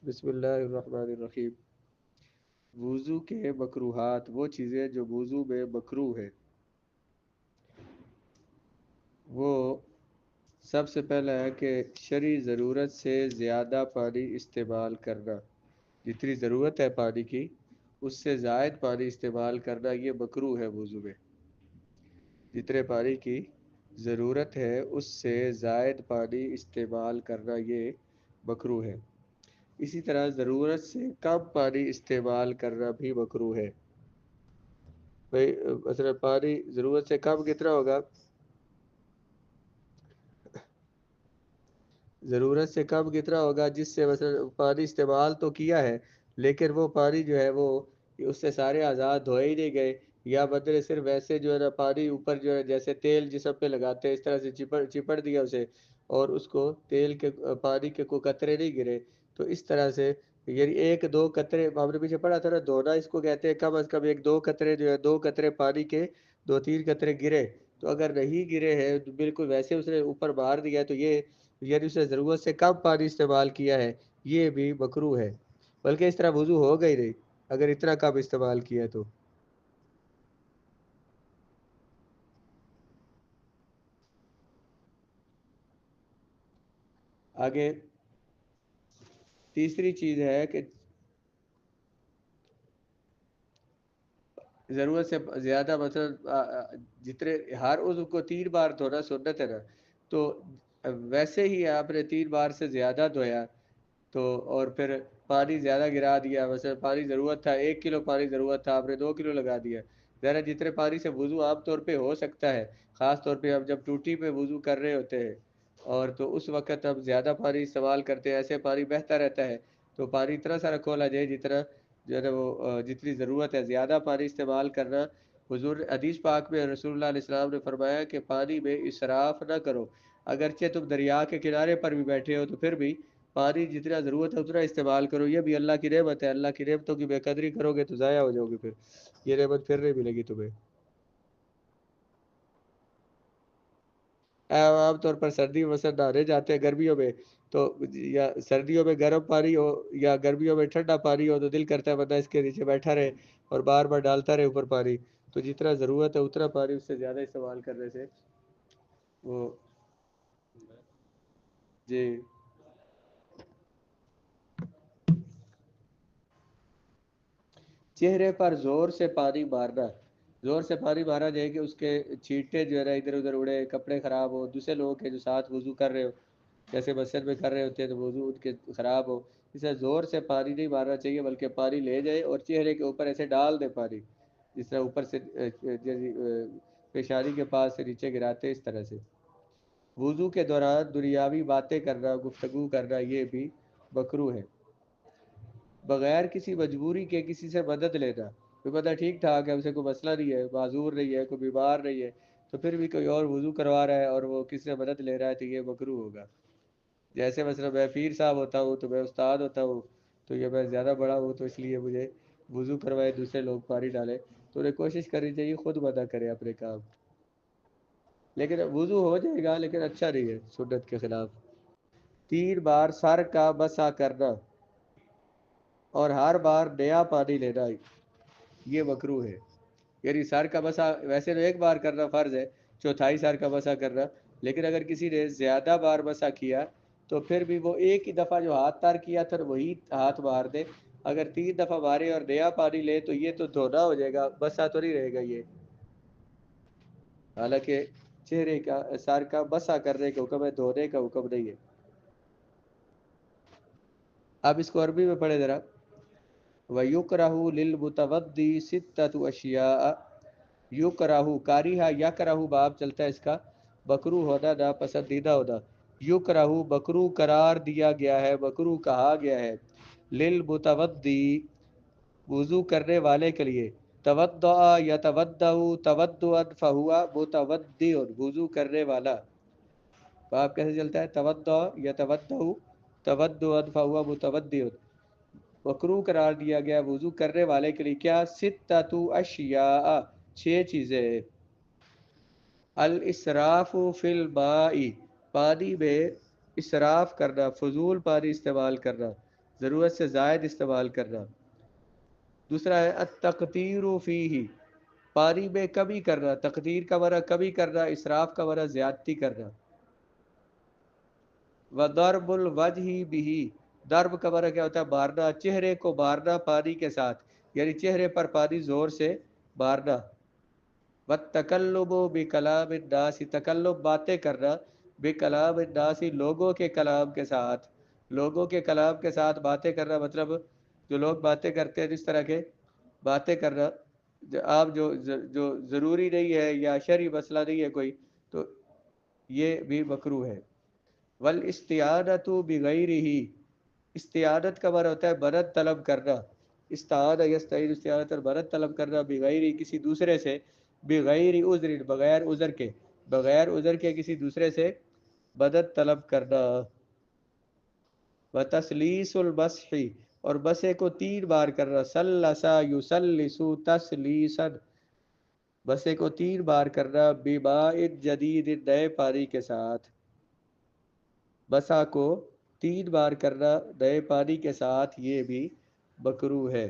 بسم اللہ الرحمن الرحیم۔ وضو کے مکروہات، وہ چیزیں جو وضو میں مکروہ ہے، وہ سب سے پہلا ہے کہ شرعی ضرورت سے زیادہ پانی استعمال کرنا۔ جتنی ضرورت ہے پانی کی، اس سے زائد پانی استعمال کرنا یہ مکروہ ہے وضو میں۔ جتنے پانی کی ضرورت ہے اس سے زائد پانی استعمال کرنا یہ مکروہ ہے۔ اسی طرح ضرورت سے کم پانی استعمال کرنا بھی مکروہ ہے۔ بھئی مثلا پانی ضرورت سے کم کتنا ہوگا؟ ضرورت سے کم کتنا ہوگا جس سے مثلا پانی استعمال تو کیا ہے، لیکن وہ پانی جو ہے وہ اس سے سارے اعضاء دھوئے ہی نہیں گئے، یا بندے نے صرف ویسے جو ہے نا پانی اوپر جو ہے جیسے تیل جسم پہ لگاتے ہیں اس طرح سے چپڑ دیا اسے، اور اس کو تیل کے پانی کے کوئی قطرے نہیں گرے، تو اس طرح سے یعنی ایک دو قطرے ہم نے پیچھے پڑھا تھا نا، دھونا اس کو کہتے ہیں کم از کم ایک دو قطرے جو ہے، دو قطرے پانی کے دو تین قطرے گرے، تو اگر نہیں گرے ہیں بالکل ویسے اس نے اوپر باہر دیا تو یہ یعنی اس نے ضرورت سے کم پانی استعمال کیا ہے، یہ بھی مکروہ ہے، بلکہ اس طرح وضو ہوگا ہی نہیں اگر اتنا کم استعمال کیا تو۔ آگے تیسری چیز ہے کہ ضرورت سے زیادہ مثلا جتنے ہر عضو کو 3 بار دھونا سنت ہے نا، تو ویسے ہی آپ نے 3 بار سے زیادہ دھویا تو اور پھر پانی زیادہ گرا دیا، مثلا پانی ضرورت تھا 1 کلو پانی ضرورت تھا، آپ نے 2 کلو لگا دیا، ذرا جتنے پانی سے وضو عام طور پہ ہو سکتا ہے، خاص طور پہ ہم جب ٹوٹی پہ وضو کر رہے ہوتے ہیں اور تو اس وقت ہم زیادہ پانی استعمال کرتے ہیں، ایسے پانی بہتا رہتا ہے، تو پانی اتنا سارا کھولا جائے جتنا جو ہے نا وہ جتنی ضرورت ہے، زیادہ پانی استعمال کرنا۔ حضور حدیث پاک میں رسول اللہ علیہ السلام نے فرمایا کہ پانی میں اسراف نہ کرو، اگرچہ تم دریا کے کنارے پر بھی بیٹھے ہو تو پھر بھی پانی جتنا ضرورت ہے اتنا استعمال کرو، یہ بھی اللہ کی نعمت ہے، اللہ کی نعمتوں کی بے قدری کرو گے تو ضائع ہو جاؤ گے، پھر یہ نعمت پھر نہیں ملے گی تمہیں۔ عام طور پر سردیوں میں سے نہانے جاتے ہیں گرمیوں میں، تو یا سردیوں میں گرم پانی ہو یا گرمیوں میں ٹھنڈا پانی ہو تو دل کرتا ہے بندہ اس کے نیچے بیٹھا رہے اور بار بار ڈالتا رہے اوپر پانی، تو جتنا ضرورت ہے اتنا پانی اس سے زیادہ استعمال کرنے سے وہ جی۔ چہرے پر زور سے پانی مارنا، زور سے پانی مارا جائے کہ اس کے چھینٹے جو ہے نا ادھر ادھر اڑے، کپڑے خراب ہو، دوسرے لوگوں کے جو ساتھ وضو کر رہے ہو جیسے مسجد میں کر رہے ہوتے ہیں تو وضو ان کے خراب ہو، اسے زور سے پانی نہیں مارنا چاہیے، بلکہ پانی لے جائے اور چہرے کے اوپر ایسے ڈال دے پانی، جس طرح اوپر سے پیشانی کے پاس سے نیچے گراتے اس طرح سے۔ وضو کے دوران دنیاوی باتیں کرنا، گفتگو کرنا یہ بھی مکروہ ہے۔ بغیر کسی مجبوری کے کسی سے مدد لینا، کوئی بندہ ٹھیک ٹھاک ہے، اسے کوئی مسئلہ نہیں ہے، معذور نہیں ہے، کوئی بیمار نہیں ہے، تو پھر بھی کوئی اور وضو کروا رہا ہے اور وہ کسی سے مدد لے رہا ہے تو یہ مکروہ ہوگا۔ جیسے مثلا میں پیر صاحب ہوتا ہوں تو میں استاد ہوتا ہوں، تو یہ میں زیادہ بڑا ہوں تو اس لیے مجھے وضو کروائے دوسرے لوگ پانی ڈالے، تو انہیں کوشش کرنی چاہیے خود مدد کرے اپنے کام، لیکن وضو ہو جائے گا لیکن اچھا نہیں ہے، سنت کے خلاف۔ 3 بار سر کا مسح کرنا اور ہر بار نیا پانی لینا یہ مکروہ ہے۔ یعنی سر کا مسح ویسے تو ایک بار کرنا فرض ہے، چوتھائی سر کا مسح کرنا، لیکن اگر کسی نے زیادہ بار مسح کیا تو پھر بھی وہ ایک ہی دفعہ جو ہاتھ تار کیا تھا وہی ہاتھ مار دے، اگر 3 دفعہ مارے اور نیا پانی لے تو یہ تو دھونا ہو جائے گا، مسح تو نہیں رہے گا یہ، حالانکہ چہرے کا سر کا مسح کرنے کا حکم ہے، دھونے کا حکم نہیں ہے۔ اب اس کو عربی میں پڑھے ذرا۔ وَيُكْرَهُ لِلْمُتَوَضِّي سِتَّةُ أَشْيَاءَ، یکرہو کاریہ یکرہو باب چلتا ہے اس کا، مکروہ ہونا ناپسندیدہ ہونا، یکرہو مکروہ قرار دیا گیا ہے، مکروہ کہا گیا ہے، للمتوضی وضو کرنے والے کے لیے، تودع یتودع تودعا فہوا متودع وضو کرنے والا، باب کیسے چلتا ہے؟ تودع یتودع تودعا فہوا متودع، مکروہ قرار دیا گیا وضو کرنے والے کے لیے کیا؟ ستۃ اشیاء، 6 چیزیں۔ الاسراف فی الماء، پانی میں اسراف کرنا، فضول پانی استعمال کرنا، ضرورت سے زائد استعمال کرنا۔ دوسرا ہے التقدیر فیہ، پانی میں کمی کرنا، تقدیر کا معنی کمی کرنا، اسراف کا معنی زیادتی کرنا۔ وضرب الوجہ بہ، ضرب کا معنی کیا ہوتا ہے؟ مارنا، چہرے کو مارنا پانی کے ساتھ، یعنی چہرے پر پانی زور سے مارنا۔ والتکلم بکلام الناس، تکلم باتیں کرنا، بکلام الناس لوگوں کے کلام کے ساتھ، لوگوں کے کلام کے ساتھ باتیں کرنا، مطلب جو لوگ باتیں کرتے ہیں جس طرح کے باتیں کرنا آپ جو ضروری نہیں ہے یا شرعی مسئلہ نہیں ہے کوئی، تو یہ بھی مکروہ ہے۔ والاستعانۃ بغیرہ، استعانت کا معنی ہوتا ہے مدد طلب کرنا، استعان یستعین، استعانت اور مدد طلب کرنا، بغیر کسی دوسرے سے، بغیر عذر بغیر عذر کے، بغیر عذر کے کسی دوسرے سے مدد طلب کرنا۔ وتسلیس المسح، اور بسے کو 3 بار کرنا، سلسا یسلس تسلیسا، بسے کو 3 بار کرنا، بماء جدید، نئے پانی کے ساتھ، بسا کو 3 بار کرنا نئے پانی کے ساتھ، یہ بھی مکروہ ہے۔